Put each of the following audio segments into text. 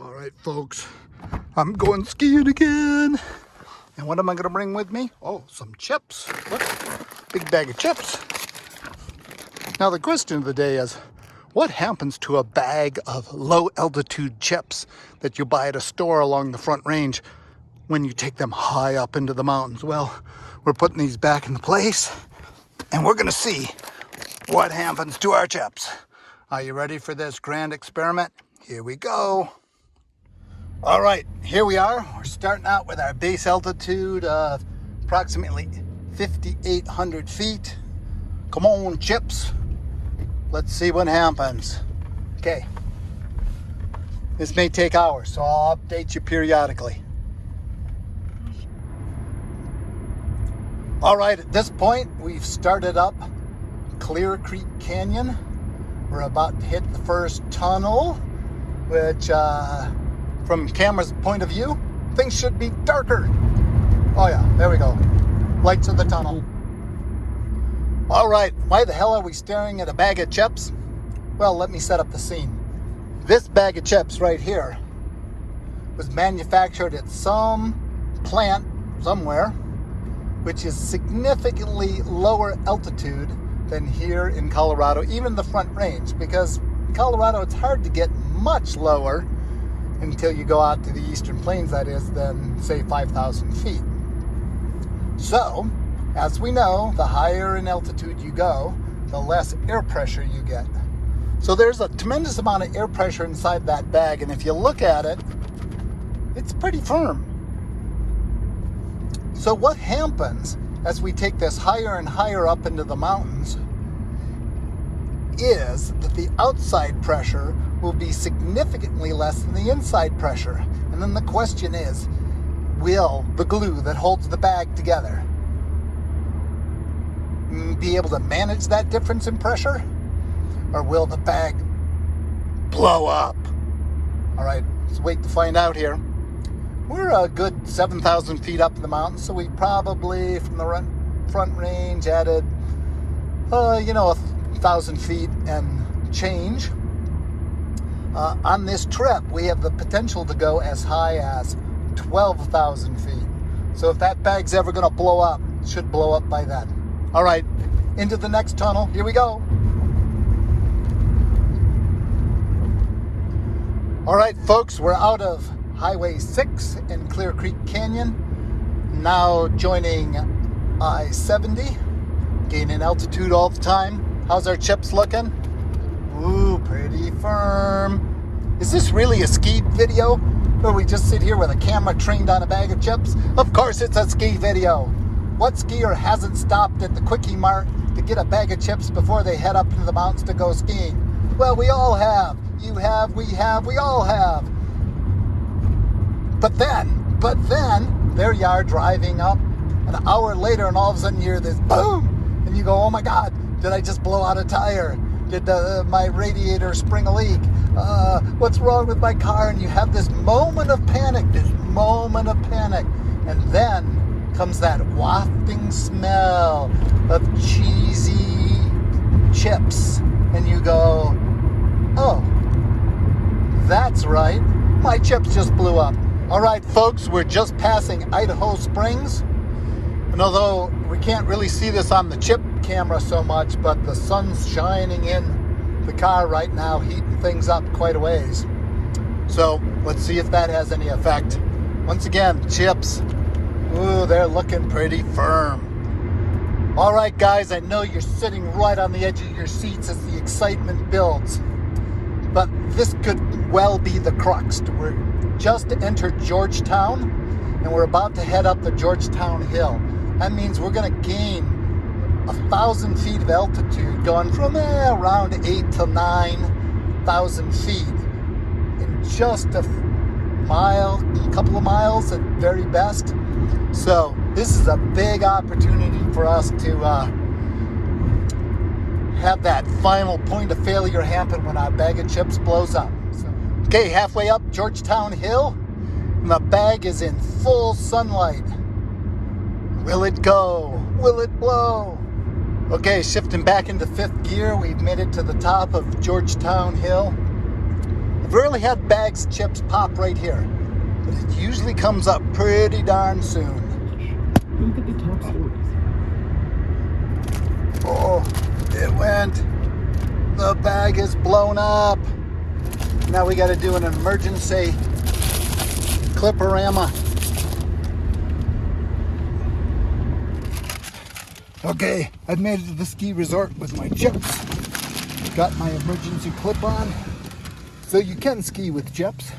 All right, folks, I'm going skiing again. And what am I going to bring with me? Oh, some chips. Look, big bag of chips. Now, the question of the day is, what happens to a bag of low altitude chips that you buy at a store along the Front Range when you take them high up into the mountains? Well, we're putting these back in place and we're going to see what happens to our chips. Are you ready for this grand experiment? Here we go. All right, here we are. We're starting out with our base altitude of approximately 5,800 feet. Come on, chips. Let's see what happens. Okay. This may take hours, so I'll update you periodically. All right, at this point, we've started up Clear Creek Canyon. We're about to hit the first tunnel, which, from camera's point of view, things should be darker. Oh yeah, there we go. Lights of the tunnel. All right, why the hell are we staring at a bag of chips? Well, let me set up the scene. This bag of chips right here was manufactured at some plant somewhere, which is significantly lower altitude than here in Colorado, even the Front Range, because in Colorado it's hard to get much lower until you go out to the Eastern Plains, that is, than say 5,000 feet. So, as we know, the higher in altitude you go, the less air pressure you get. So there's a tremendous amount of air pressure inside that bag, and if you look at it, it's pretty firm. So what happens as we take this higher and higher up into the mountains is that the outside pressure will be significantly less than the inside pressure. And then the question is, will the glue that holds the bag together be able to manage that difference in pressure? Or will the bag blow up? All right, let's wait to find out here. We're a good 7,000 feet up in the mountains, so we probably, from the Front Range, added, 1,000 feet and change. On this trip, we have the potential to go as high as 12,000 feet. So if that bag's ever going to blow up, it should blow up by then. All right, into the next tunnel. Here we go. All right, folks, we're out of Highway 6 in Clear Creek Canyon. Now joining I-70, gaining altitude all the time. How's our chips looking? Ooh, pretty firm. Is this really a ski video where we just sit here with a camera trained on a bag of chips? Of course it's a ski video. What skier hasn't stopped at the Quickie Mart to get a bag of chips before they head up into the mountains to go skiing? Well, we all have. You have, we all have. But then, there you are driving up an hour later and all of a sudden you hear this boom! And you go, oh my God, did I just blow out a tire? Did my radiator spring a leak? What's wrong with my car? And you have this moment of panic. And then comes that wafting smell of cheesy chips. And you go, oh, that's right. My chips just blew up. All right, folks, we're just passing Idaho Springs. And although we can't really see this on the chip camera so much, but the sun's shining in the car right now, heating things up quite a ways. So let's see if that has any effect. Once again, chips. Ooh, they're looking pretty firm. All right, guys, I know you're sitting right on the edge of your seats as the excitement builds. But this could well be the crux. We're just entered Georgetown, and we're about to head up the Georgetown Hill. That means we're going to gain 1,000 feet of altitude, going from around 8,000 to 9,000 feet in just a couple of miles at very best. So this is a big opportunity for us to have that final point of failure happen when our bag of chips blows up. Okay, halfway up Georgetown Hill, and the bag is in full sunlight. Will it go? Will it blow? Okay, shifting back into fifth gear, we've made it to the top of Georgetown Hill. I've rarely had bags of chips pop right here, but it usually comes up pretty darn soon. Look at the top stories. Oh, it went. The bag is blown up. Now we got to do an emergency cliporama. Okay, I've made it to the ski resort with my chips. Got my emergency clip on. So you can ski with chips,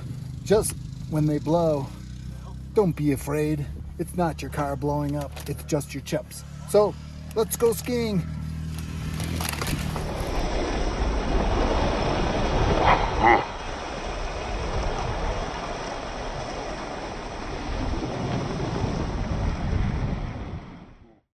just when they blow. Don't be afraid. It's not your car blowing up, it's just your chips. So let's go skiing.